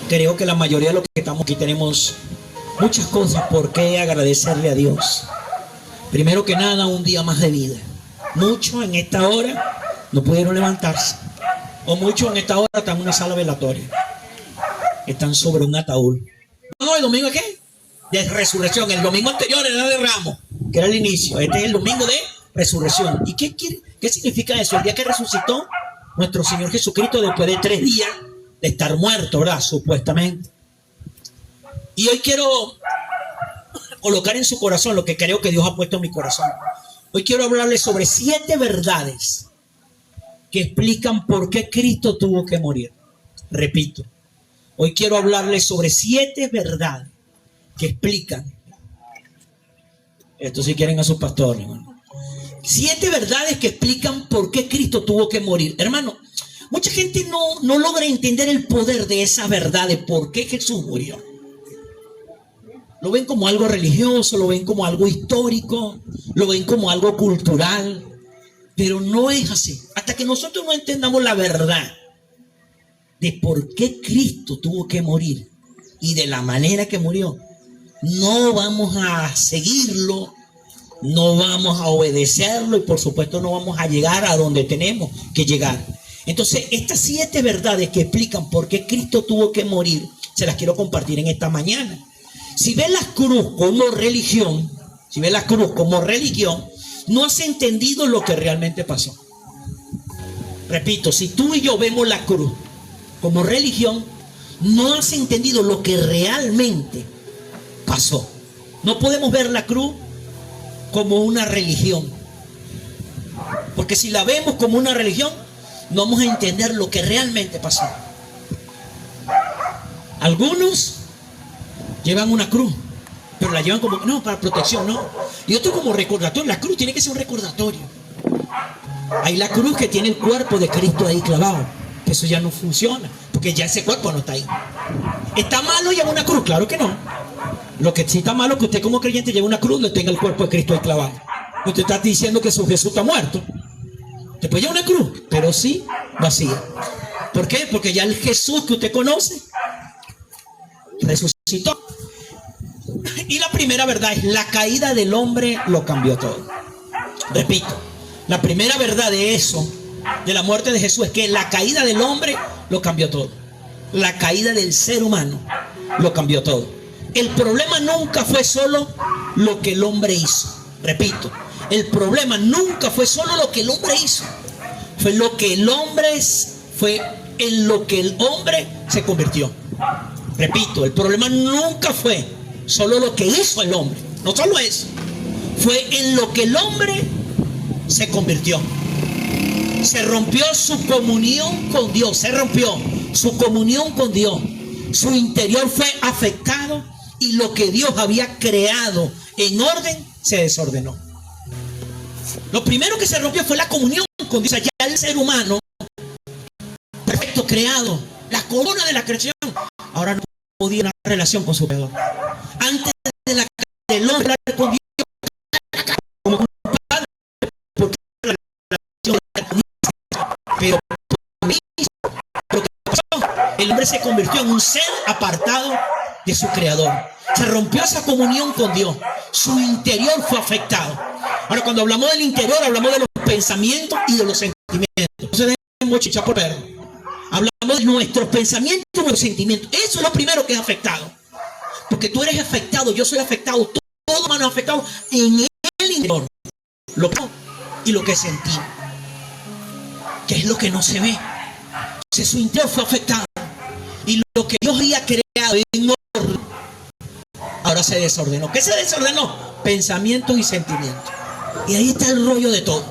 Creo que la mayoría de los que estamos aquí tenemos muchas cosas por qué agradecerle a Dios. Primero que nada, un día más de vida. Muchos en esta hora no pudieron levantarse. O muchos en esta hora están en una sala velatoria. Están sobre un ataúd. No, ¿el domingo es qué? De resurrección. El domingo anterior era de Ramos, que era el inicio. Este es el domingo de resurrección. ¿Y qué significa eso? El día que resucitó nuestro Señor Jesucristo después de 3 días de estar muerto, ¿verdad? Supuestamente. Y hoy quiero colocar en su corazón lo que creo que Dios ha puesto en mi corazón. Hoy quiero hablarles sobre 7 verdades que explican por qué Cristo tuvo que morir. Repito, hoy quiero hablarles sobre 7 verdades que explican. Esto si quieren a sus pastores, hermano. 7 verdades que explican por qué Cristo tuvo que morir. Hermano, mucha gente no logra entender el poder de esa verdad de por qué Jesús murió. Lo ven como algo religioso, lo ven como algo histórico, lo ven como algo cultural, pero no es así. Hasta que nosotros no entendamos la verdad de por qué Cristo tuvo que morir y de la manera que murió, no vamos a seguirlo, no vamos a obedecerlo y por supuesto no vamos a llegar a donde tenemos que llegar. Entonces, estas 7 verdades que explican por qué Cristo tuvo que morir, se las quiero compartir en esta mañana. Si ves la cruz como religión, no has entendido lo que realmente pasó. Repito, si tú y yo vemos la cruz como religión, no has entendido lo que realmente pasó. No podemos ver la cruz como una religión, porque si la vemos como una religión, no vamos a entender lo que realmente pasó. Algunos llevan una cruz, pero la llevan como, no, para protección, no. Y otro como recordatorio. La cruz tiene que ser un recordatorio. Hay la cruz que tiene el cuerpo de Cristo ahí clavado, que eso ya no funciona, porque ya ese cuerpo no está ahí. ¿Está malo llevar una cruz? Claro que no. Lo que sí está malo es que usted como creyente lleve una cruz y tenga el cuerpo de Cristo ahí clavado. Usted está diciendo que su Jesús está muerto. Usted puede llevar una cruz, pero sí vacía. ¿Por qué? Porque ya el Jesús que usted conoce resucitó. Y la primera verdad es: la caída del hombre lo cambió todo. Repito, la primera verdad de eso, de la muerte de Jesús, es que la caída del hombre lo cambió todo. La caída del ser humano lo cambió todo. El problema nunca fue solo lo que el hombre hizo. Repito, el problema nunca fue solo lo que el hombre hizo. Fue lo que el hombre fue en lo que el hombre se convirtió. Repito, el problema nunca fue solo lo que hizo el hombre. No solo eso. Fue en lo que el hombre se convirtió. Se rompió su comunión con Dios. Se rompió su comunión con Dios. Su interior fue afectado y lo que Dios había creado en orden se desordenó. Lo primero que se rompió fue la comunión con Dios. Ya el ser humano perfecto, creado, la corona de la creación, ahora no podía tener una relación con su creador. Antes de la caída del hombre con Dios como un padre, porque la relación, pero lo que pasó, el hombre se convirtió en un ser apartado de su creador. Se rompió esa comunión con Dios. Su interior fue afectado. Ahora, cuando hablamos del interior, hablamos de los pensamientos y de los sentimientos. No se dejen mochichar por ver. Hablamos de nuestros pensamientos y nuestros sentimientos. Eso es lo primero que es afectado. Porque tú eres afectado, yo soy afectado, todos van afectados en el interior. Lo que y lo que sentí, que es lo que no se ve. Entonces su interior fue afectado. Y lo que Dios había creado en orden, ahora se desordenó. ¿Qué se desordenó? Pensamientos y sentimientos. Y ahí está el rollo de todo.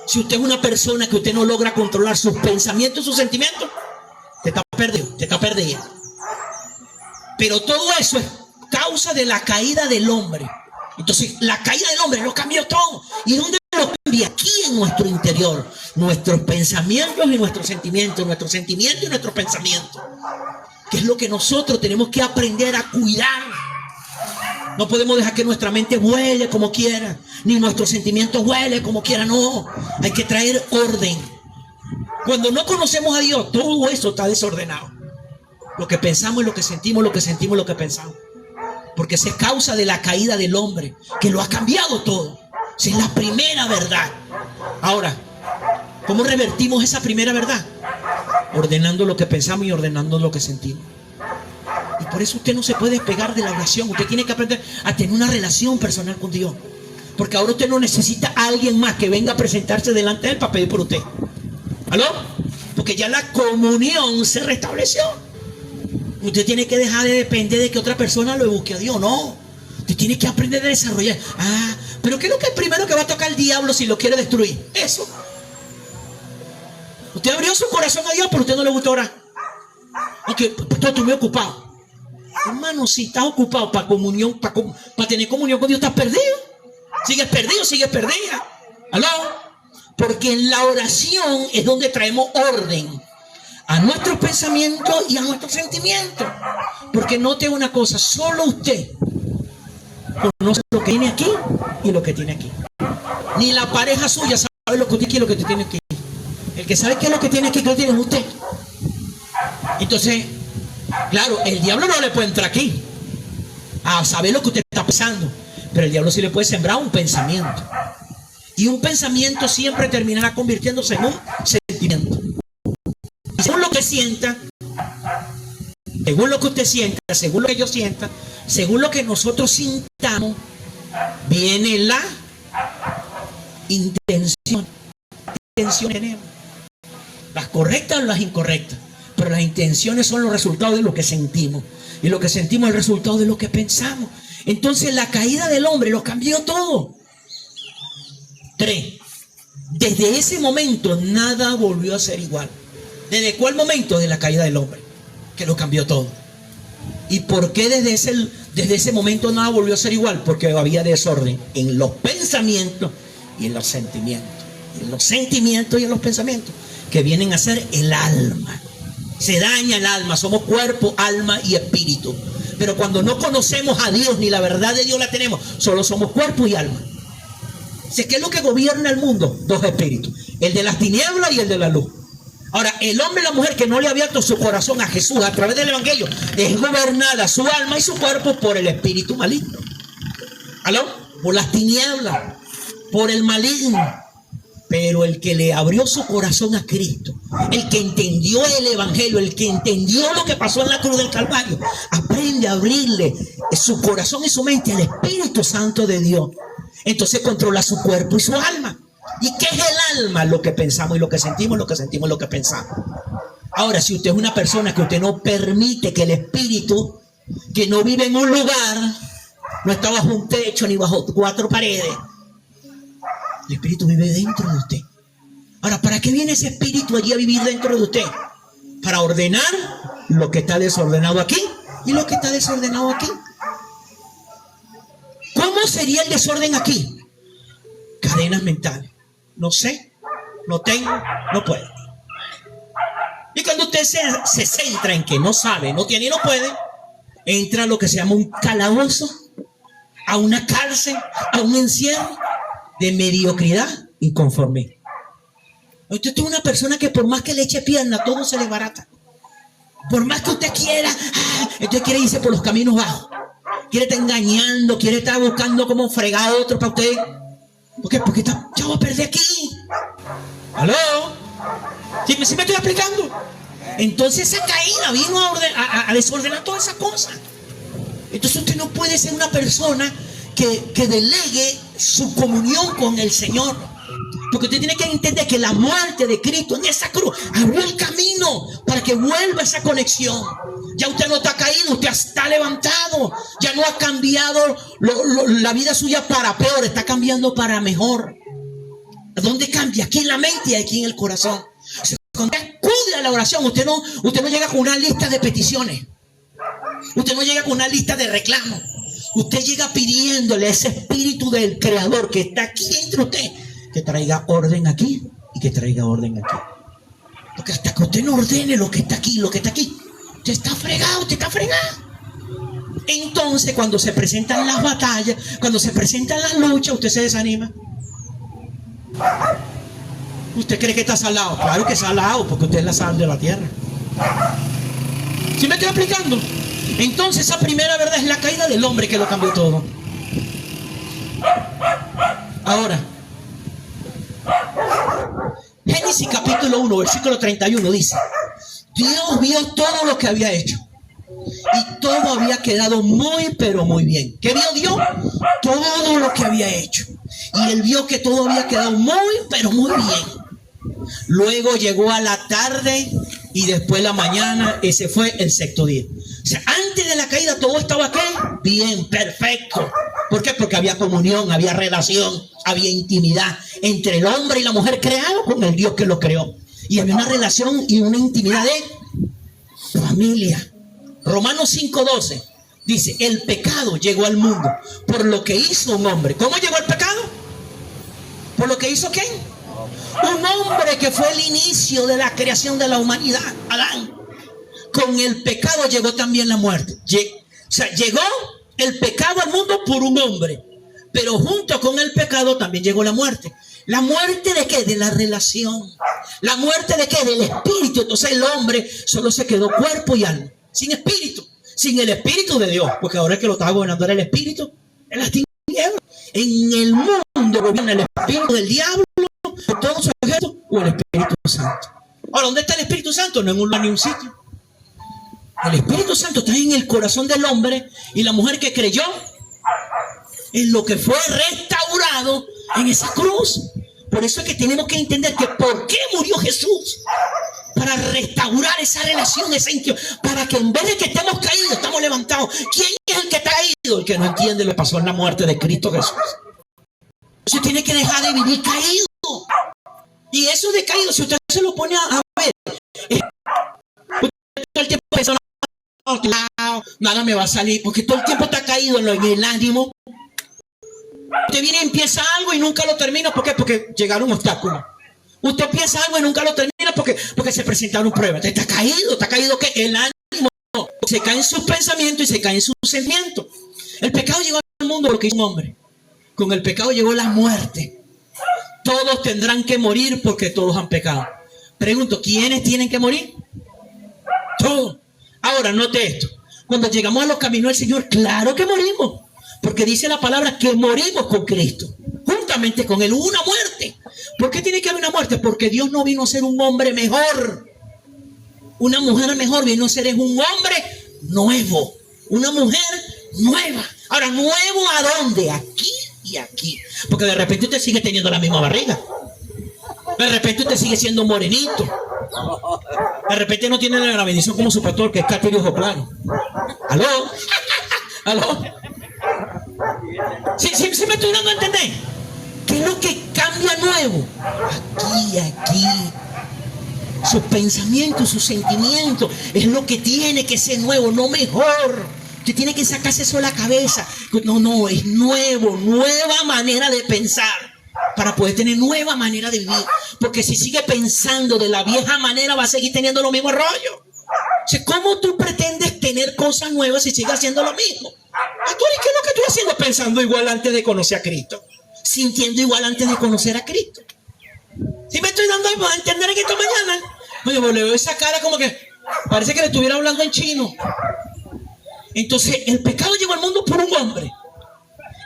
Si usted es una persona que usted no logra controlar sus pensamientos, sus sentimientos, te está perdido, te está perdido. Pero todo eso es causa de la caída del hombre. Entonces, la caída del hombre lo cambió todo. ¿Y dónde lo cambia? Aquí en nuestro interior. Nuestros pensamientos y nuestros sentimientos. Nuestros sentimientos y nuestros pensamientos. Que es lo que nosotros tenemos que aprender a cuidar. No podemos dejar que nuestra mente vuele como quiera, ni nuestros sentimientos vuelen como quiera. No, hay que traer orden. Cuando no conocemos a Dios, todo eso está desordenado. Lo que pensamos y lo que sentimos, lo que sentimos y lo que pensamos. Porque esa es causa de la caída del hombre, que lo ha cambiado todo. Esa es la primera verdad. Ahora, ¿cómo revertimos esa primera verdad? Ordenando lo que pensamos y ordenando lo que sentimos. Y por eso usted no se puede despegar de la oración. Usted tiene que aprender a tener una relación personal con Dios. Porque ahora usted no necesita a alguien más que venga a presentarse delante de él para pedir por usted. ¿Aló? Porque ya la comunión se restableció. Usted tiene que dejar de depender de que otra persona lo busque a Dios. No. Usted tiene que aprender a desarrollar. Pero ¿qué es lo que es primero que va a tocar el diablo si lo quiere destruir? Eso. Usted abrió su corazón a Dios, pero a usted no le gusta orar. Porque pues, estoy muy ocupado. Hermano, si estás ocupado para comunión, para tener comunión con Dios, estás perdido. Sigues perdido, sigues perdida. ¿Aló? Porque en la oración es donde traemos orden a nuestros pensamientos y a nuestros sentimientos. Porque note una cosa, solo usted conoce lo que tiene aquí y lo que tiene aquí. Ni la pareja suya sabe lo que usted quiere y lo que usted tiene aquí. El que sabe qué es lo que tiene aquí, que lo tiene es usted. Entonces, claro, el diablo no le puede entrar aquí a saber lo que usted está pensando, pero el diablo sí le puede sembrar un pensamiento. Y un pensamiento siempre terminará convirtiéndose en un sentimiento. Según lo que sienta, según lo que usted sienta, según lo que yo sienta, según lo que nosotros sintamos, viene la intención. ¿Qué intención tenemos? Las correctas o las incorrectas. Pero las intenciones son los resultados de lo que sentimos. Y lo que sentimos es el resultado de lo que pensamos. Entonces la caída del hombre lo cambió todo. 3. Desde ese momento nada volvió a ser igual. ¿Desde cuál momento? De la caída del hombre, que lo cambió todo. ¿Y por qué desde ese momento nada volvió a ser igual? Porque había desorden en los pensamientos y en los sentimientos. En los sentimientos y en los pensamientos, que vienen a ser el alma. Se daña el alma, somos cuerpo, alma y espíritu. Pero cuando no conocemos a Dios ni la verdad de Dios la tenemos, solo somos cuerpo y alma. ¿Qué es lo que gobierna el mundo? Dos espíritus, el de las tinieblas y el de la luz. Ahora, el hombre y la mujer que no le ha abierto su corazón a Jesús a través del evangelio, es gobernada su alma y su cuerpo por el espíritu maligno. ¿Aló? Por las tinieblas, por el maligno. Pero el que le abrió su corazón a Cristo, el que entendió el evangelio, el que entendió lo que pasó en la cruz del Calvario, aprende a abrirle su corazón y su mente al Espíritu Santo de Dios. Entonces controla su cuerpo y su alma. ¿Y qué es el alma? Lo que pensamos y lo que sentimos, lo que sentimos y lo que pensamos. Ahora, si usted es una persona que usted no permite que el Espíritu, que no vive en un lugar, no está bajo un techo ni bajo 4 paredes, el Espíritu vive dentro de usted. Ahora, ¿para qué viene ese Espíritu allí a vivir dentro de usted? Para ordenar lo que está desordenado aquí y lo que está desordenado aquí. ¿Cómo sería el desorden aquí? Cadenas mentales. No sé, no tengo, no puedo. Y cuando usted se centra en que no sabe, no tiene y no puede, entra a lo que se llama un calabozo, a una cárcel, a un encierro de mediocridad y conformismo. Usted es una persona que por más que le eche pierna, todo se le barata. Por más que usted quiera, usted quiere irse por los caminos bajos. Quiere estar engañando, quiere estar buscando cómo fregar a otro para usted. ¿Por qué? Porque yo voy a perder aquí. ¿Aló? ¿Sí me estoy explicando? Entonces esa caída vino a desordenar todas esas cosas. Entonces usted no puede ser una persona que delegue su comunión con el Señor. Porque usted tiene que entender que la muerte de Cristo en esa cruz abrió el camino para que vuelva esa conexión. Ya usted no está caído, usted está levantado. Ya no ha cambiado la vida suya para peor, está cambiando para mejor. ¿Dónde cambia? Aquí en la mente y aquí en el corazón. Cuando usted acude a la oración, usted no llega con una lista de peticiones. Usted no llega con una lista de reclamos. Usted llega pidiéndole a ese espíritu del Creador que está aquí entre usted, que traiga orden aquí y que traiga orden aquí. Porque hasta que usted no ordene lo que está aquí, usted está fregado, usted está fregado. Entonces, cuando se presentan las batallas, cuando se presentan las luchas, usted se desanima. ¿Usted cree que está salado? Claro que está salado, porque usted es la sal de la tierra. ¿Sí me estoy explicando? Entonces esa primera verdad es la caída del hombre que lo cambió todo. Ahora, Génesis capítulo 1, versículo 31 dice: Dios vio todo lo que había hecho y todo había quedado muy pero muy bien. ¿Qué vio Dios? Todo lo que había hecho. Y él vio que todo había quedado muy pero muy bien. Luego llegó a la tarde y después la mañana. Ese fue el sexto día. O sea, antes de la caída todo estaba ¿qué? Bien, perfecto. ¿Por qué? Porque había comunión, había relación, había intimidad entre el hombre y la mujer creado con el Dios que lo creó. Y había una relación y una intimidad de familia. Romanos 5:12 dice: el pecado llegó al mundo por lo que hizo un hombre. ¿Cómo llegó el pecado? ¿Por lo que hizo quién? Un hombre que fue el inicio de la creación de la humanidad, Adán. Con el pecado llegó también la muerte. O sea, llegó el pecado al mundo por un hombre, pero junto con el pecado también llegó la muerte. ¿La muerte de qué? De la relación. ¿La muerte de qué? Del espíritu. Entonces el hombre solo se quedó cuerpo y alma, sin espíritu, sin el espíritu de Dios, porque ahora el que lo estaba gobernando era el espíritu de las tinieblas. En el mundo gobierna el espíritu del diablo, por todos sus objetos, o el Espíritu Santo. Ahora, ¿dónde está el Espíritu Santo? No en un lugar ni un sitio. El Espíritu Santo está en el corazón del hombre, y la mujer que creyó en lo que fue restaurado en esa cruz. Por eso es que tenemos que entender que por qué murió Jesús. Para restaurar esa relación, esa intimidad, para que en vez de que estemos caídos, estamos levantados. ¿Quién es el que está caído? El que no entiende lo que pasó en la muerte de Cristo Jesús. Usted tiene que dejar de vivir caído. Y eso de caído, si usted se lo pone a ver, todo el tiempo pensando, nada me va a salir, porque todo el tiempo está caído en el ánimo. Usted viene y empieza algo y nunca lo termina. ¿Por qué? Porque llegaron obstáculos. Usted piensa algo y nunca lo termina porque se presentaron pruebas. Está caído que el ánimo se cae en sus pensamientos y se cae en sus sentimientos. El pecado llegó al mundo porque hizo un hombre. Con el pecado llegó la muerte. Todos tendrán que morir porque todos han pecado. Pregunto, ¿quiénes tienen que morir? Todos. Ahora, note esto. Cuando llegamos a los caminos del Señor, claro que morimos. Porque dice la palabra que morimos con Cristo. Juntamente con Él, una muerte. ¿Por qué tiene que haber una muerte? Porque Dios no vino a ser un hombre mejor, una mujer mejor, vino a ser un hombre nuevo, una mujer nueva. Ahora, ¿nuevo a dónde? Aquí y aquí. Porque de repente usted sigue teniendo la misma barriga. De repente usted sigue siendo morenito. De repente no tiene la bendición como su pastor, que es Cáter y ojo plano. ¿Aló? ¿Aló? ¿Sí me estoy dando a entender? ¿Qué es lo que cambia nuevo? Aquí. Sus pensamientos, sus sentimientos. Es lo que tiene que ser nuevo, no mejor. Usted tiene que sacarse eso de la cabeza. No, es nuevo, nueva manera de pensar. Para poder tener nueva manera de vivir. Porque si sigue pensando de la vieja manera, va a seguir teniendo lo mismo rollo. O sea, ¿cómo tú pretendes tener cosas nuevas si sigues haciendo lo mismo? Pastor, ¿y qué es lo que estoy haciendo? Pensando igual antes de conocer a Cristo. Sintiendo igual antes de conocer a Cristo. ¿Sí me estoy dando a entender en esta mañana? Oye, pues le veo esa cara como que parece que le estuviera hablando en chino. Entonces, el pecado llegó al mundo por un hombre.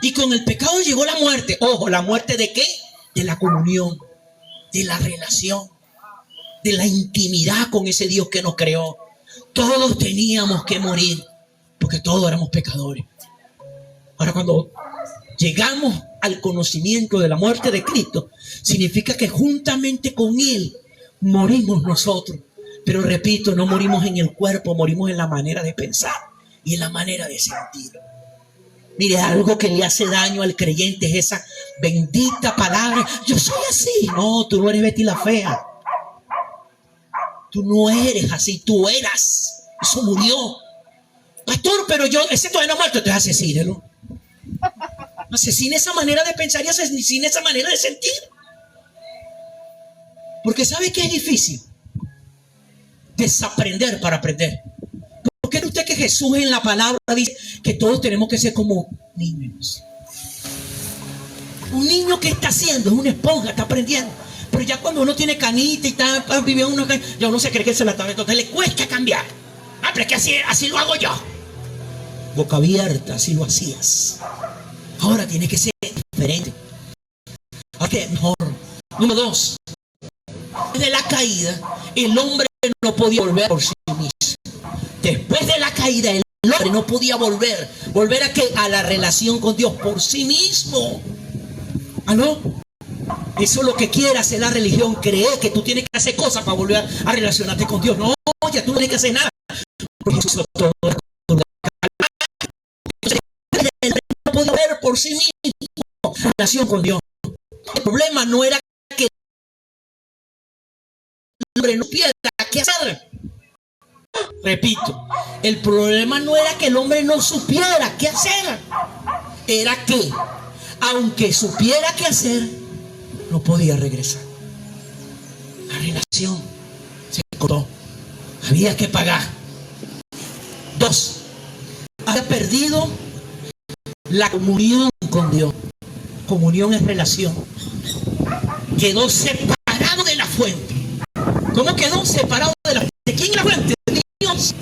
Y con el pecado llegó la muerte. Ojo, ¿la muerte de qué? De la comunión, de la relación, de la intimidad con ese Dios que nos creó. Todos teníamos que morir porque todos éramos pecadores. Ahora, cuando llegamos al conocimiento de la muerte de Cristo, significa que juntamente con Él morimos nosotros. Pero repito, no morimos en el cuerpo, morimos en la manera de pensar y en la manera de sentir. Mire, algo que le hace daño al creyente es esa bendita palabra: yo soy así. No, tú no eres Betty la fea. Tú no eres así, tú eras. Eso murió. Pastor, pero ese todavía no ha muerto. Entonces asesínelo. Asesina esa manera de pensar y asesina esa manera de sentir. Porque ¿sabe qué es difícil? Desaprender para aprender. ¿Por qué usted que Jesús en la palabra dice que todos tenemos que ser como niños? Un niño que está haciendo es una esponja, está aprendiendo. Pero ya cuando uno tiene canita y está viviendo ya uno se cree que se la está viendo. Entonces le cuesta cambiar. Ah, pero es que así lo hago yo. Boca abierta, así lo hacías. Ahora tiene que ser diferente. Ok, mejor. Número 2. Desde la caída, el hombre no podía volver por sí mismo. Después de la caída, el hombre no podía volver. ¿Volver a qué? A la relación con Dios por sí mismo. ¿Aló? Eso es lo que quiere hacer la religión. Creer que tú tienes que hacer cosas para volver a relacionarte con Dios. No, ya tú no tienes que hacer nada. Porque Jesús todo. El hombre no podía volver por sí mismo. Relación con Dios. El problema no era que el hombre no supiera qué hacer. Repito, el problema no era que el hombre no supiera qué hacer. Era que, aunque supiera qué hacer, no podía regresar. La relación se cortó. Había que pagar. 2. Había perdido la comunión con Dios. Comunión es relación. Quedó separado de la fuente. ¿Cómo quedó separado de la fuente? ¿De quién es la fuente? De Dios.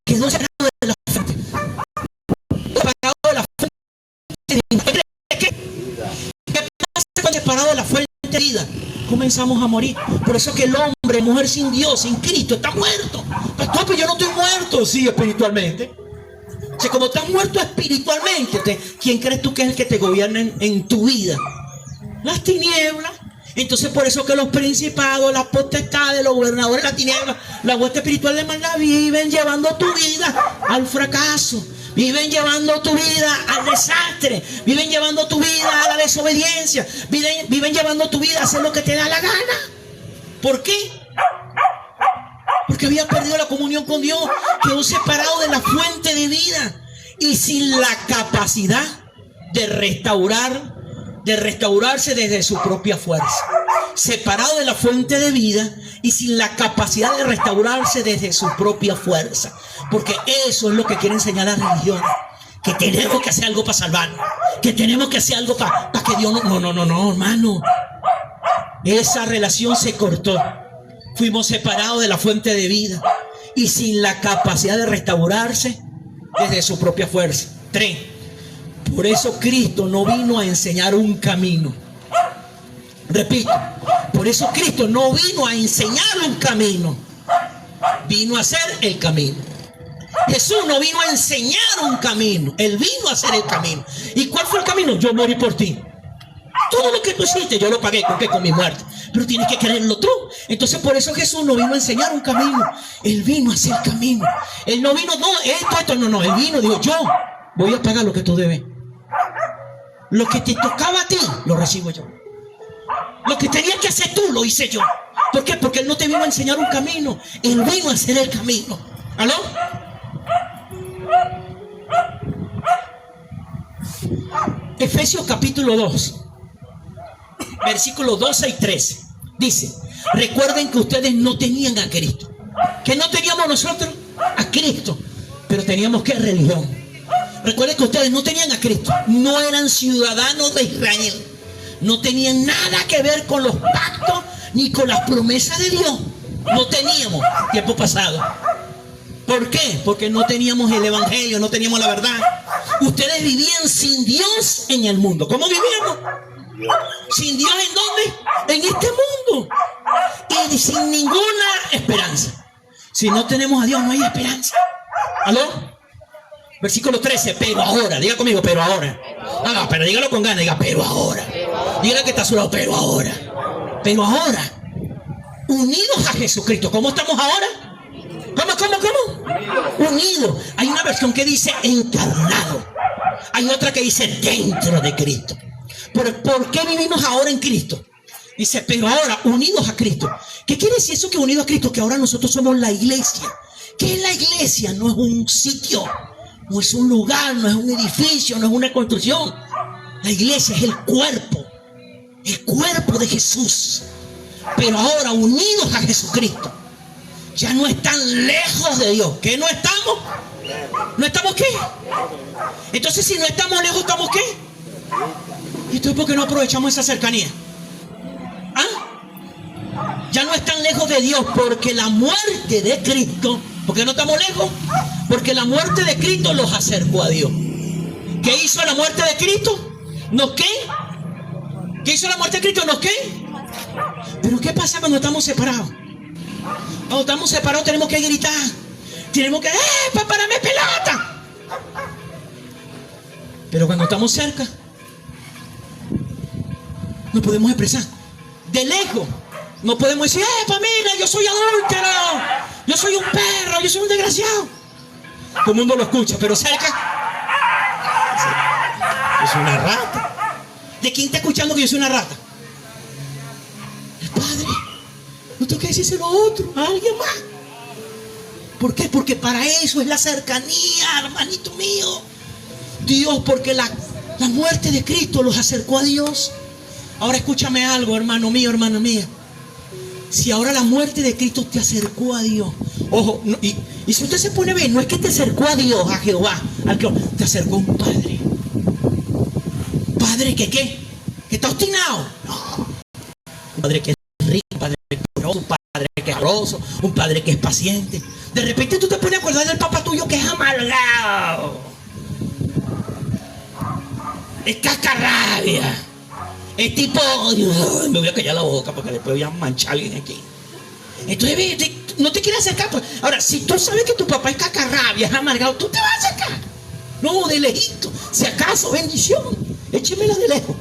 Quedó separado de la fuente. Separado de la fuente. ¿Qué pasa cuando separado de la fuente de vida? Comenzamos a morir. Por eso que el hombre, mujer sin Dios, sin Cristo, está muerto. Pastor, pero yo no estoy muerto. Sí, espiritualmente. O sea, como estás muerto espiritualmente, ¿quién crees tú que es el que te gobierna en tu vida? Las tinieblas. Entonces por eso que los principados, las potestades, los gobernadores de la tiniebla, la hueste espiritual de maldad viven llevando tu vida al fracaso, viven llevando tu vida al desastre, viven llevando tu vida a la desobediencia, viven llevando tu vida a hacer lo que te da la gana. ¿Por qué? Porque había perdido la comunión con Dios, quedó separado de la fuente de vida y sin la capacidad de restaurarse desde su propia fuerza. Separado de la fuente de vida y sin la capacidad de restaurarse desde su propia fuerza. Porque eso es lo que quiere enseñar la religión. Que tenemos que hacer algo para salvarnos. Que tenemos que hacer algo para que Dios no, hermano. Esa relación se cortó. Fuimos separados de la fuente de vida y sin la capacidad de restaurarse desde su propia fuerza. 3. Por eso Cristo no vino a enseñar un camino. Repito, por eso Cristo no vino a enseñar un camino. Vino a hacer el camino. Jesús no vino a enseñar un camino. Él vino a hacer el camino. ¿Y cuál fue el camino? Yo morí por ti. Todo lo que tú hiciste yo lo pagué. ¿Con qué? Con mi muerte. Pero tienes que creerlo tú. Entonces por eso Jesús no vino a enseñar un camino. Él vino a hacer el camino. Él no vino, no. Él vino, dijo, yo voy a pagar lo que tú debes. Lo que te tocaba a ti, lo recibo yo. Lo que tenías que hacer tú, lo hice yo. ¿Por qué? Porque Él no te vino a enseñar un camino. Él vino a hacer el camino. ¿Aló? Efesios capítulo 2, versículos 12 y 13. Dice, recuerden que ustedes no tenían a Cristo. ¿Qué no teníamos nosotros? A Cristo. Pero teníamos ¿qué? Religión. Recuerden que ustedes no tenían a Cristo. No eran ciudadanos de Israel. No tenían nada que ver con los pactos ni con las promesas de Dios. No teníamos tiempo pasado. ¿Por qué? Porque no teníamos el evangelio, no teníamos la verdad. Ustedes vivían sin Dios en el mundo. ¿Cómo vivíamos? ¿Sin Dios en dónde? En este mundo. Y sin ninguna esperanza. Si no tenemos a Dios, no hay esperanza. ¿Aló? Versículo 13, pero ahora, diga conmigo, pero ahora. No, pero dígalo con ganas, diga, pero ahora. Dígale que está a su lado, pero ahora. Pero ahora, unidos a Jesucristo. ¿Cómo estamos ahora? ¿Cómo? Unidos. Hay una versión que dice encarnado. Hay otra que dice dentro de Cristo. ¿Por qué vivimos ahora en Cristo? Dice, pero ahora, unidos a Cristo. ¿Qué quiere decir eso que unidos a Cristo? Que ahora nosotros somos la iglesia. ¿Qué es la iglesia? No es un sitio. No es un lugar, no es un edificio, no es una construcción. La iglesia es el cuerpo de Jesús. Pero ahora unidos a Jesucristo, ya no están lejos de Dios. ¿Qué no estamos? ¿No estamos qué? Entonces si no estamos lejos, ¿estamos qué? ¿Y entonces por qué no aprovechamos esa cercanía? ¿Ah? Ya no están lejos de Dios porque la muerte de Cristo ¿Por qué no estamos lejos? Porque la muerte de Cristo los acercó a Dios. ¿Qué hizo la muerte de Cristo? ¿Nos qué? ¿Qué hizo la muerte de Cristo? ¿Nos qué? Pero ¿qué pasa cuando estamos separados? Cuando estamos separados tenemos que gritar. Tenemos que, ¡párame pelota! Pero cuando estamos cerca, no podemos expresar. De lejos, no podemos decir, mira, yo soy adúltero, yo soy un perro, yo soy un desgraciado. Todo el mundo lo escucha, pero cerca, yo soy una rata. ¿De quién está escuchando que yo soy una rata? El Padre. No tengo que decírselo a otro, a alguien más. ¿Por qué? Porque para eso es la cercanía, hermanito mío. Dios, porque la muerte de Cristo los acercó a Dios. Ahora escúchame algo, hermano mío, hermana mía. Si ahora la muerte de Cristo te acercó a Dios, ojo, no, y si usted se pone bien, no es que te acercó a Dios, a Jehová, te acercó un Padre. ¿Padre que qué? ¿Que está obstinado? No. Un Padre que es rico, un Padre que es amoroso, un Padre que es amoroso, un Padre que es paciente. De repente tú te pones a acordar del papá tuyo que es amargado, es cascarrabia, es tipo, me voy a callar la boca porque después voy a manchar a alguien aquí. Entonces no te quieres acercar. Pues. Ahora, si tú sabes que tu papá es cascarrabia, es amargado, tú te vas a acercar. No, de lejito. Si acaso, bendición, échemela de lejos.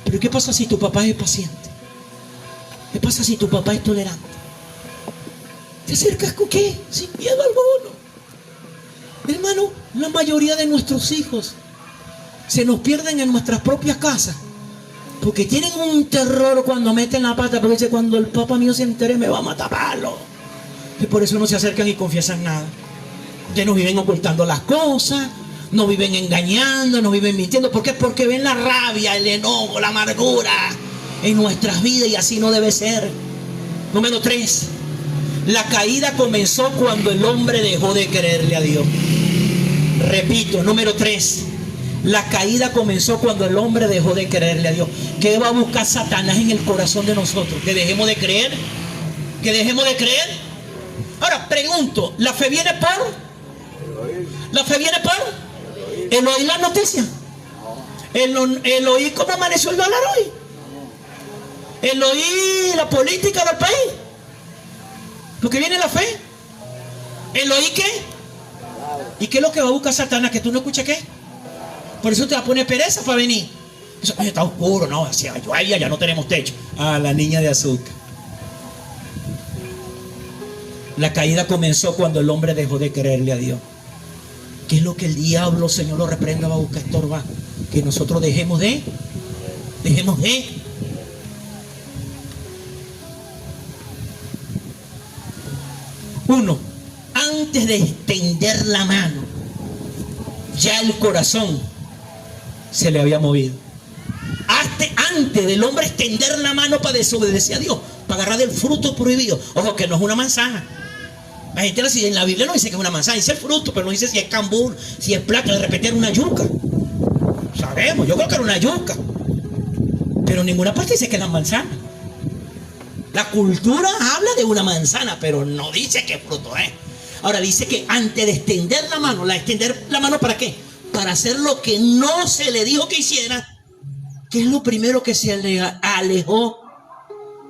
Pero ¿qué pasa si tu papá es paciente? ¿Qué pasa si tu papá es tolerante? ¿Te acercas con qué? Sin miedo alguno. Hermano, la mayoría de nuestros hijos se nos pierden en nuestras propias casas porque tienen un terror cuando meten la pata, porque dice, cuando el papá mío se entere me va a matar palo. Y por eso no se acercan y confiesan nada. Ustedes nos viven ocultando las cosas, nos viven engañando, nos viven mintiendo. ¿Por qué? Porque ven la rabia, el enojo, la amargura en nuestras vidas y así no debe ser. Número 3. La caída comenzó cuando el hombre dejó de creerle a Dios. Repito, número 3. La caída comenzó cuando el hombre dejó de creerle a Dios. ¿Qué va a buscar Satanás en el corazón de nosotros? ¿Que dejemos de creer? ¿Que dejemos de creer? Ahora pregunto, ¿la fe viene por? ¿La fe viene por? ¿El oír las noticias? ¿El oír cómo amaneció el dólar hoy? ¿El oír la política del país? ¿Lo que viene es la fe? ¿El oír qué? ¿Y qué es lo que va a buscar Satanás? ¿Que tú no escuches qué? Por eso te va a poner pereza para venir. Eso, está oscuro, no, hacia lluvia, ya no tenemos techo. La niña de azúcar. La caída comenzó cuando el hombre dejó de creerle a Dios. ¿Qué es lo que el diablo, Señor, lo reprenda, va a buscar estorbar? Que nosotros dejemos de. Uno, antes de extender la mano, ya el corazón se le había movido. Antes del hombre extender la mano para desobedecer a Dios, para agarrar del fruto prohibido. Ojo, que no es una manzana. La gente en la Biblia no dice que es una manzana, dice el fruto, pero no dice si es cambur, si es plátano, de repente era una yuca. Sabemos, yo creo que era una yuca. Pero en ninguna parte dice que es la manzana. La cultura habla de una manzana, pero no dice qué fruto es. Ahora dice que antes de extender la mano, ¿para qué? Para hacer lo que no se le dijo que hiciera. ¿Qué es lo primero que se le alejó?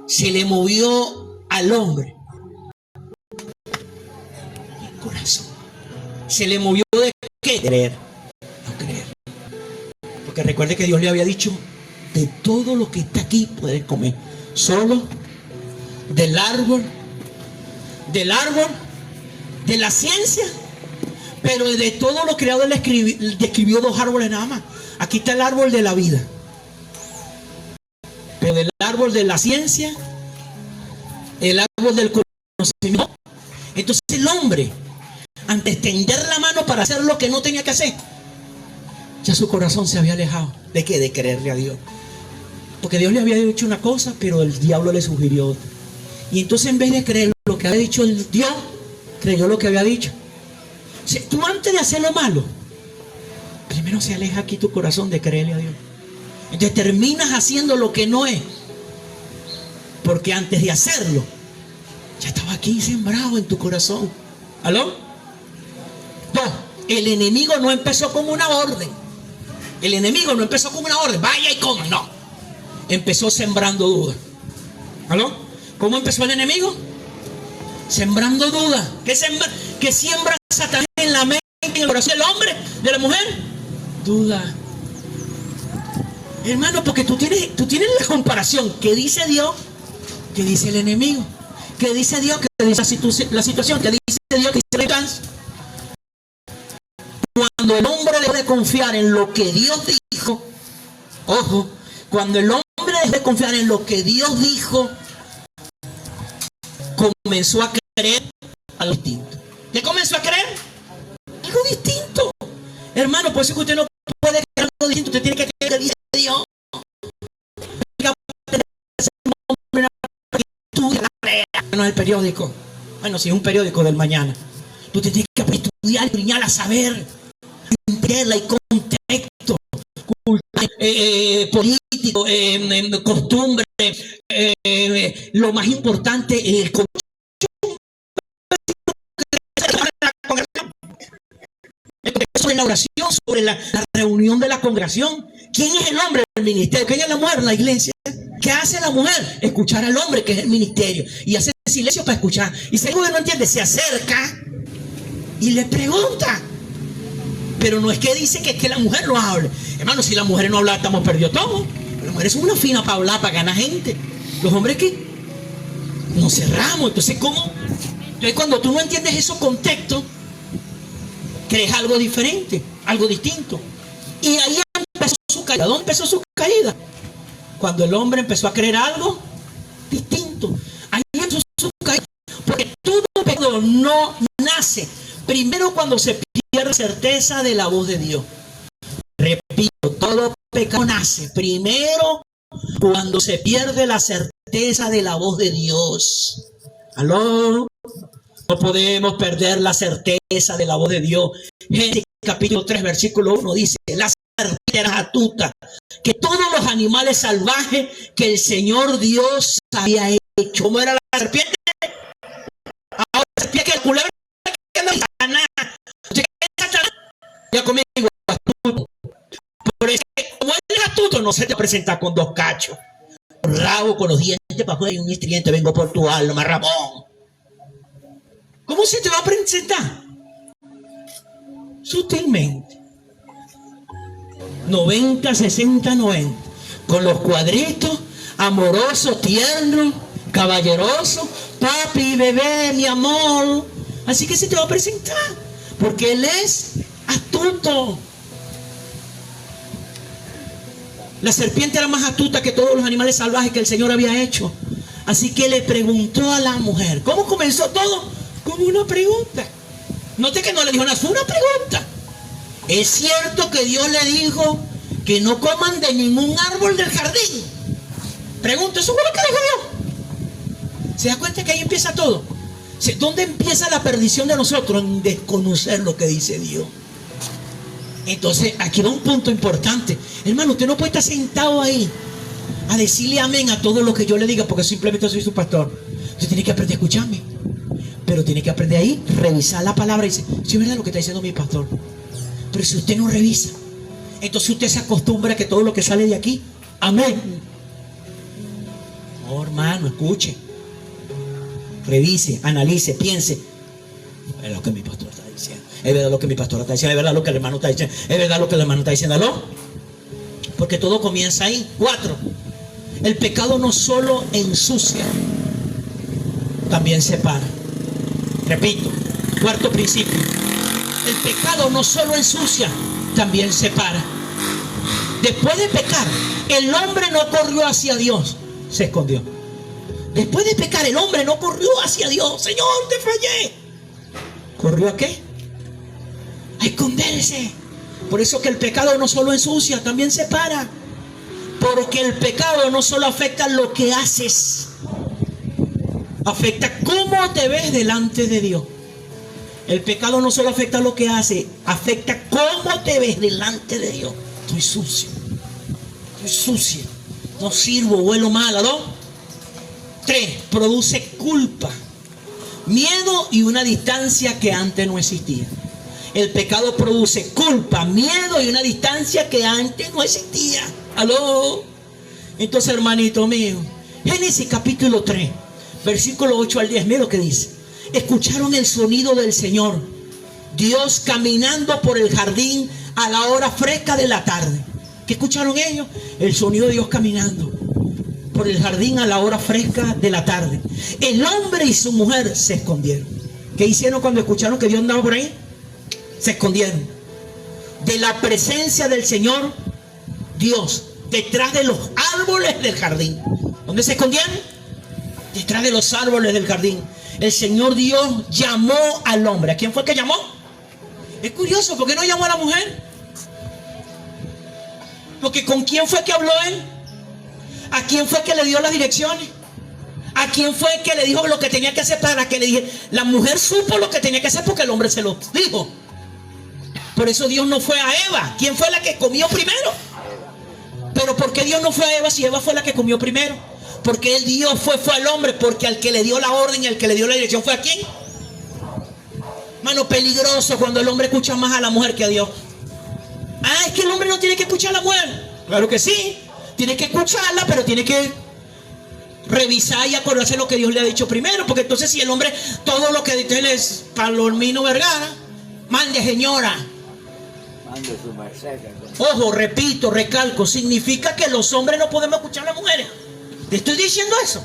Se le movió al hombre el corazón. Se le movió de qué? Creer. No creer. Porque recuerde que Dios le había dicho, de todo lo que está aquí puedes comer, solo del árbol de la ciencia. Pero de todo lo creado él describió 2 árboles nada más. Aquí está el árbol de la vida, pero del árbol de la ciencia, el árbol del conocimiento. Entonces el hombre, ante extender la mano para hacer lo que no tenía que hacer, ya su corazón se había alejado. ¿De qué? De creerle a Dios. Porque Dios le había dicho una cosa, pero el diablo le sugirió otra. Y entonces en vez de creer lo que había dicho el Dios, creyó lo que había dicho. Si tú antes de hacer lo malo, primero se aleja aquí tu corazón de creerle a Dios. Entonces terminas haciendo lo que no es, porque antes de hacerlo ya estaba aquí sembrado en tu corazón. ¿Aló? Dos, el enemigo no empezó con una orden. El enemigo no empezó con una orden, vaya y coma, no. Empezó sembrando dudas. ¿Aló? ¿Cómo empezó el enemigo? Sembrando dudas. ¿Qué siembra Satanás en la mente, en el corazón del hombre, de la mujer? Duda. Hermano, porque tú tienes la comparación. ¿Qué dice Dios? ¿Qué dice el enemigo? ¿Qué dice Dios? ¿Qué dice la situación? ¿Qué dice Dios? ¿Qué dice el alcance? Cuando el hombre dejó de confiar en lo que Dios dijo, ojo, cuando el hombre dejó de confiar en lo que Dios dijo, comenzó a creer algo distinto. ¿Qué comenzó a creer? Algo distinto. Hermano, por eso que usted no puede creer algo distinto, usted tiene que creer que dice Dios. No es el periódico. Bueno, si es un periódico del mañana. Tú te tienes que estudiar, escudriñar, a saber, entenderla y contexto, político, costumbre, lo más importante, el sobre la oración, sobre la reunión de la congregación. ¿Quién es el hombre del ministerio? ¿Quién es la mujer en la iglesia? ¿Qué hace la mujer? Escuchar al hombre, que es el ministerio, y hacer silencio para escuchar. Y si el hombre no entiende, se acerca y le pregunta. Pero no es que dice que es que la mujer no hable. Hermano, si la mujer no habla, estamos perdidos todos. Las mujeres son una fina para hablar, para ganar gente. Los hombres que nos cerramos. Entonces, ¿cómo? Entonces, cuando tú no entiendes esos contextos, crees algo diferente, algo distinto. Y ahí empezó su caída. ¿Dónde empezó su caída? Cuando el hombre empezó a creer algo distinto. Ahí empezó su caída. Porque todo pecado no nace primero cuando se pierde certeza de la voz de Dios. Repito, todo pecado nace primero cuando se pierde la certeza de la voz de Dios. ¿Aló? No podemos perder la certeza de la voz de Dios. Génesis capítulo 3, versículo 1 dice: la serpiente era astuta que todos los animales salvajes que el Señor Dios había hecho. ¿Cómo era la serpiente? Ahora la serpiente, que el culebra que anda Satanás. Ya conmigo, astuto. Por eso, como él es astuto, no se te presenta con dos cachos, rabo, con los dientes para afuera y un estridente. Vengo por tu alma, Ramón. ¿Cómo se te va a presentar? Sutilmente. 90, 60, 90. Con los cuadritos, amoroso, tierno, caballeroso. Papi, bebé, mi amor. Así que se te va a presentar. Porque él es astuto. La serpiente era más astuta que todos los animales salvajes que el Señor había hecho. Así que le preguntó a la mujer. ¿Cómo comenzó todo? Como una pregunta. Note que no le dijo nada, fue una pregunta. ¿Es cierto que Dios le dijo que no coman de ningún árbol del jardín? Pregunta, ¿eso fue lo que dijo Dios? ¿Se da cuenta que ahí empieza todo? ¿Dónde empieza la perdición de nosotros? En desconocer lo que dice Dios. Entonces, aquí va un punto importante. Hermano, usted no puede estar sentado ahí a decirle amén a todo lo que yo le diga, porque simplemente soy su pastor. Usted tiene que aprender a escucharme. Pero tiene que aprender ahí, revisar la palabra y decir: sí, es verdad lo que está diciendo mi pastor. Pero si usted no revisa, entonces usted se acostumbra a que todo lo que sale de aquí, amén. No, hermano, escuche. Revise, analice, piense. Es lo que mi pastor está diciendo. Es verdad lo que mi pastor está diciendo. Es verdad lo que el hermano está diciendo. Es verdad lo que el hermano está diciendo. ¿Aló? Porque todo comienza ahí. 4. El pecado no solo ensucia, también separa. Repito, cuarto principio. El pecado no solo ensucia, también separa. Después de pecar, el hombre no corrió hacia Dios, se escondió. Después de pecar, el hombre no corrió hacia Dios. Señor, te fallé. ¿Corrió a qué? A esconderse. Por eso que el pecado no solo ensucia, también separa. Porque el pecado no solo afecta lo que haces, afecta cómo te ves delante de Dios. El pecado no solo afecta lo que hace, afecta cómo te ves delante de Dios. Estoy sucio, estoy sucia, no sirvo, huelo mal, ¿no? 3, produce culpa. Miedo y una distancia que antes no existía. El pecado produce culpa, miedo y una distancia que antes no existía. ¿Aló? Entonces, hermanito mío, Génesis capítulo 3, versículo 8 al 10, mira lo que dice. Escucharon el sonido del Señor, Dios caminando por el jardín a la hora fresca de la tarde. ¿Qué escucharon ellos? El sonido de Dios caminando por el jardín a la hora fresca de la tarde. El hombre y su mujer se escondieron. ¿Qué hicieron cuando escucharon que Dios andaba por ahí? Se escondieron de la presencia del Señor Dios, detrás de los árboles del jardín. ¿Dónde se escondían? Detrás de los árboles del jardín. El Señor Dios llamó al hombre. ¿A quién fue el que llamó? Es curioso, ¿por qué no llamó a la mujer? Porque ¿con quién fue que habló él? ¿A quién fue que le dio las direcciones? ¿A quién fue que le dijo lo que tenía que hacer para que le dijera? La mujer supo lo que tenía que hacer porque el hombre se lo dijo. Por eso Dios no fue a Eva. ¿Quién fue la que comió primero? Pero ¿por qué Dios no fue a Eva si Eva fue la que comió primero? Porque el Dios fue al hombre, porque al que le dio la orden y al que le dio la dirección fue a quién. Mano, peligroso cuando el hombre escucha más a la mujer que a Dios. Ah, es que el hombre no tiene que escuchar a la mujer. Claro que sí, tiene que escucharla, pero tiene que revisar y acordarse lo que Dios le ha dicho primero. Porque entonces si el hombre, todo lo que dice él es Palomino Vergara, mande señora. Mande su merced. Ojo, repito, recalco, significa que los hombres no podemos escuchar a las mujeres. ¿Te estoy diciendo eso?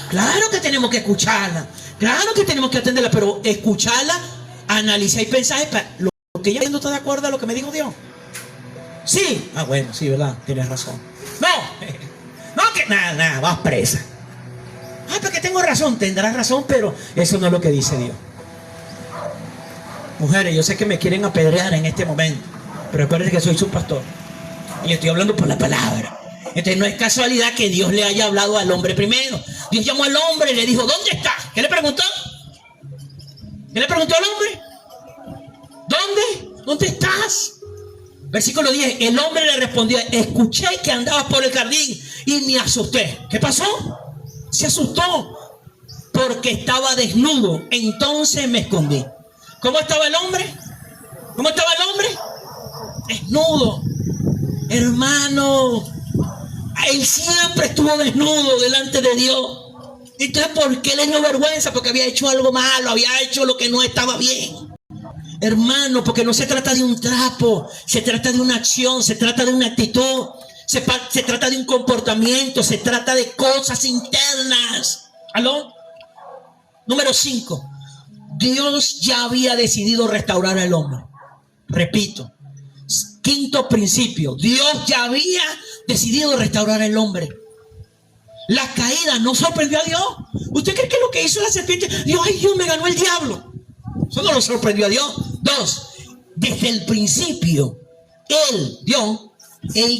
Claro que tenemos que escucharla, claro que tenemos que atenderla, pero escucharla, analizar y pensar, lo que ella no está de acuerdo a lo que me dijo Dios. Sí, ah bueno, sí, verdad, tienes razón. No, que nada, vas presa. Ah, porque tengo razón, tendrás razón, pero eso no es lo que dice Dios. Mujeres, yo sé que me quieren apedrear en este momento, pero recuerden que soy su pastor y le estoy hablando por la palabra. Entonces no es casualidad que Dios le haya hablado al hombre primero. Dios llamó al hombre y le dijo, ¿dónde está? ¿Qué le preguntó? ¿Qué le preguntó al hombre? ¿Dónde? ¿Dónde estás? Versículo 10, el hombre le respondió, escuché que andabas por el jardín y me asusté. ¿Qué pasó? Se asustó porque estaba desnudo, entonces me escondí. ¿Cómo estaba el hombre? ¿Cómo estaba el hombre? Desnudo. Hermano, él siempre estuvo desnudo delante de Dios. Entonces, ¿por qué le dio vergüenza? Porque había hecho algo malo, había hecho lo que no estaba bien. Hermano, porque no se trata de un trapo, se trata de una acción, se trata de una actitud, se trata de un comportamiento, se trata de cosas internas. ¿Aló? Número 5. Dios ya había decidido restaurar al hombre. Repito. Quinto principio. Dios ya había decidido restaurar al hombre. La caída no sorprendió a Dios. ¿Usted cree que lo que hizo la serpiente? Dios, ay Dios, me ganó el diablo. Eso no lo sorprendió a Dios. 2. Desde el principio, Él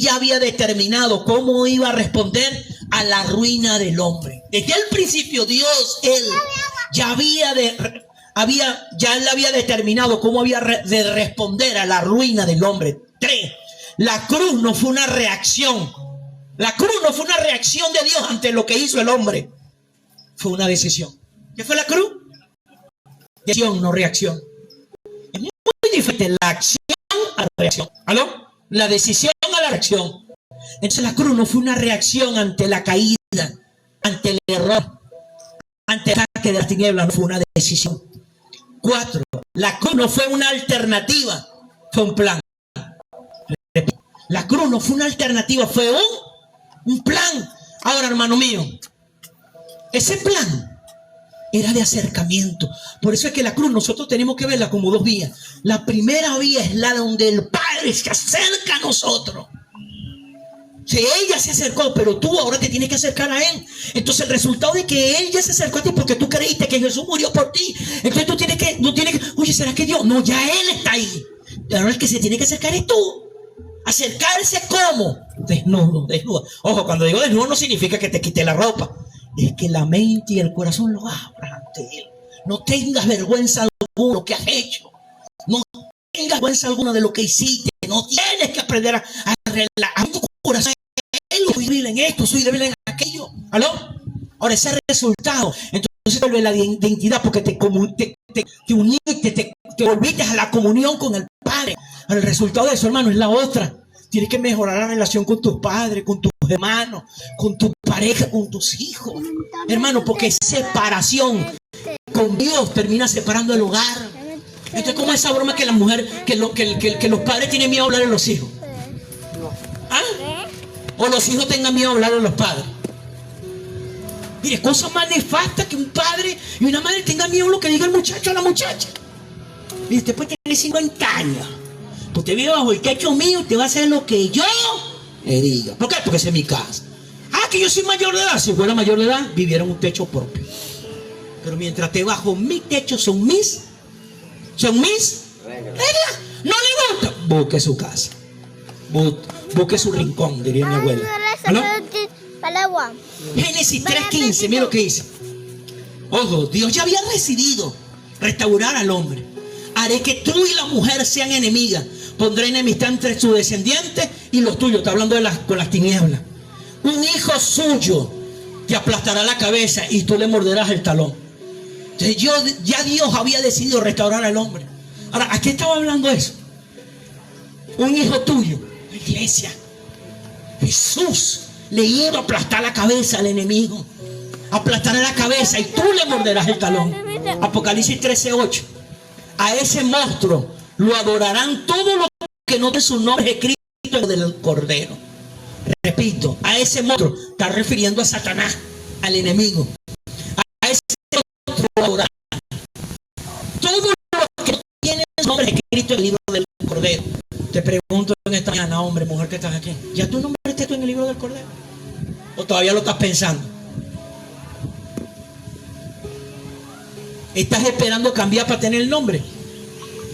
ya había determinado cómo iba a responder a la ruina del hombre. Desde el principio, Dios, Él ya él había determinado cómo había de responder a la ruina del hombre. 3. La cruz no fue una reacción. La cruz no fue una reacción de Dios ante lo que hizo el hombre. Fue una decisión. ¿Qué fue la cruz? Decisión, no reacción. Es muy diferente la acción a la reacción. ¿Aló? La decisión a la reacción. Entonces la cruz no fue una reacción ante la caída, ante el error, ante el ataque de las tinieblas, no fue una decisión. 4. La cruz no fue una alternativa, fue un plan. La cruz no fue una alternativa, fue un plan. Ahora, hermano mío, ese plan era de acercamiento. Por eso es que la cruz nosotros tenemos que verla como dos vías. La primera vía es la donde el Padre se acerca a nosotros. Si ella se acercó, pero tú ahora te tienes que acercar a Él. Entonces el resultado de que Él ya se acercó a ti porque tú creíste que Jesús murió por ti. Entonces tú tienes que, oye, ¿será que Dios? No, ya Él está ahí. Ahora el que se tiene que acercar es tú. Acercarse ¿cómo? Desnudo, desnudo. Ojo, cuando digo desnudo no significa que te quite la ropa. Es que la mente y el corazón lo abran ante Él. No tengas vergüenza alguna de lo que has hecho. No tengas vergüenza alguna de lo que hiciste. No tienes que aprender a relajar tu corazón. Soy débil en esto, soy débil en aquello. ¿Aló? Ahora ese resultado. Entonces se vuelve la identidad porque te uniste, te volviste a la comunión con el Padre. El resultado de eso, hermano, es la otra. Tienes que mejorar la relación con tus padres, con tus hermanos, con tu pareja, con tus hijos. Hermano, porque separación con Dios termina separando el hogar. Entonces, ¿cómo es esa broma que la mujer, que los padres tienen miedo a hablar a los hijos? ¿Ah? O los hijos tengan miedo a hablar a los padres. Mire, cosa más nefasta que un padre y una madre tengan miedo a lo que diga el muchacho a la muchacha. Mire, usted puede tener 50 años. Usted vive bajo el techo mío, usted va a hacer lo que yo le diga. ¿Por qué? Porque esa es mi casa. Ah, que yo soy mayor de edad. Si fuera mayor de edad, viviera en un techo propio. Pero mientras esté bajo mi techo, son mis reglas. No le gusta, busque su casa. Busque su rincón, diría mi abuela. ¿Aló? Génesis 3:15, mira lo que dice. Ojo, Dios ya había decidido restaurar al hombre. Haré que tú y la mujer sean enemigas. Pondré enemistad entre sus descendientes y los tuyos. Está hablando con las tinieblas. Un hijo suyo te aplastará la cabeza y tú le morderás el talón. Entonces ya Dios había decidido restaurar al hombre. Ahora, ¿a qué estaba hablando eso? Un hijo tuyo, la iglesia. Jesús le iba a aplastar la cabeza al enemigo. Aplastará la cabeza y tú le morderás el talón. Apocalipsis 13:8. A ese monstruo lo adorarán todos los que no tienen su nombre escrito en el del Cordero. Repito, a ese monstruo está refiriendo a Satanás, al enemigo. A ese monstruo lo adorarán todos los que no tienen su nombre escrito en el libro del Cordero. Te pregunto en esta mañana, hombre, mujer que estás aquí, ¿ya tu nombre está en el libro del Cordero? ¿O todavía lo estás pensando? ¿Estás esperando cambiar para tener el nombre?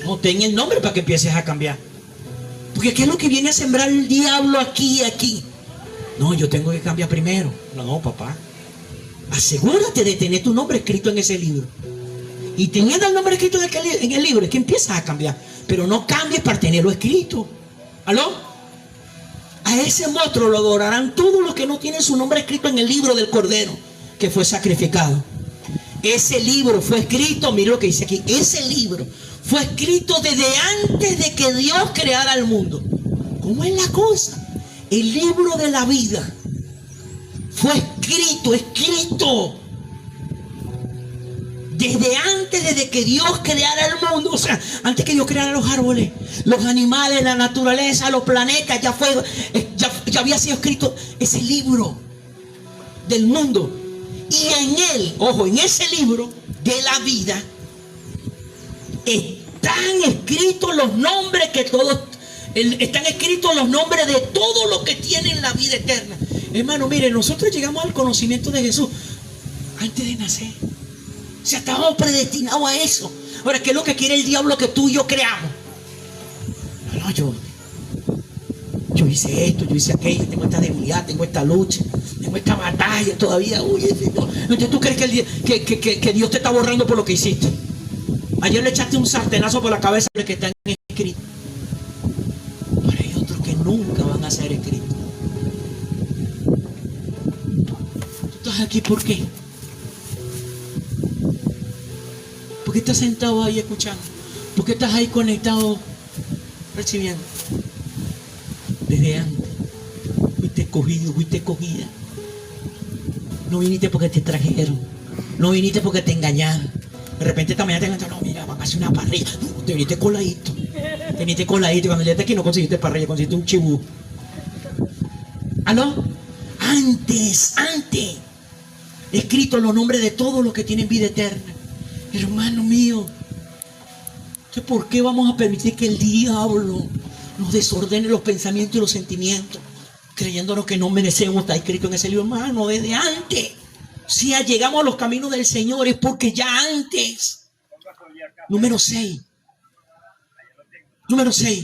No, ten el nombre para que empieces a cambiar. Porque ¿qué es lo que viene a sembrar el diablo aquí? No, yo tengo que cambiar primero. No, papá. Asegúrate de tener tu nombre escrito en ese libro. Y teniendo el nombre escrito en el libro, es que empiezas a cambiar. Pero no cambies para tenerlo escrito. ¿Aló? A ese monstruo lo adorarán todos los que no tienen su nombre escrito en el libro del Cordero que fue sacrificado. Ese libro fue escrito, mira lo que dice aquí, ese libro fue escrito desde antes de que Dios creara el mundo. ¿Cómo es la cosa? El libro de la vida fue escrito desde que Dios creara el mundo. O sea, antes que Dios creara los árboles, los animales, la naturaleza, los planetas, ya había sido escrito ese libro del mundo. Y en él, ojo, en ese libro de la vida están escritos los nombres están escritos los nombres de todos los que tienen la vida eterna. Hermano, mire, nosotros llegamos al conocimiento de Jesús antes de nacer. O sea, estábamos predestinados a eso. Ahora, ¿qué es lo que quiere el diablo que tú y yo creamos? No, yo hice esto, yo hice aquello, tengo esta debilidad, tengo esta lucha, tengo esta batalla todavía. Uy, entonces tú crees que Dios te está borrando por lo que hiciste. Ayer le echaste un sartenazo por la cabeza de que están escritos. Pero hay otros que nunca van a ser escritos. Tú estás aquí, ¿por qué? ¿Por qué estás sentado ahí escuchando? ¿Por qué estás ahí conectado recibiendo? Desde antes fuiste escogido, fuiste escogida. No viniste porque te trajeron, no viniste porque te engañaron. De repente esta mañana te engañaron, no, mira, van a hacer una parrilla. No, te viniste coladito. Y cuando llegaste aquí no conseguiste parrilla, conseguiste un chibú. ¿Aló? Antes escrito los nombres de todos los que tienen vida eterna. Hermano mío, entonces, ¿por qué vamos a permitir que el diablo nos desordene los pensamientos y los sentimientos, creyéndonos que no merecemos estar escrito en ese libro? Hermano, desde antes. Si llegamos a los caminos del Señor es porque ya antes. Número 6.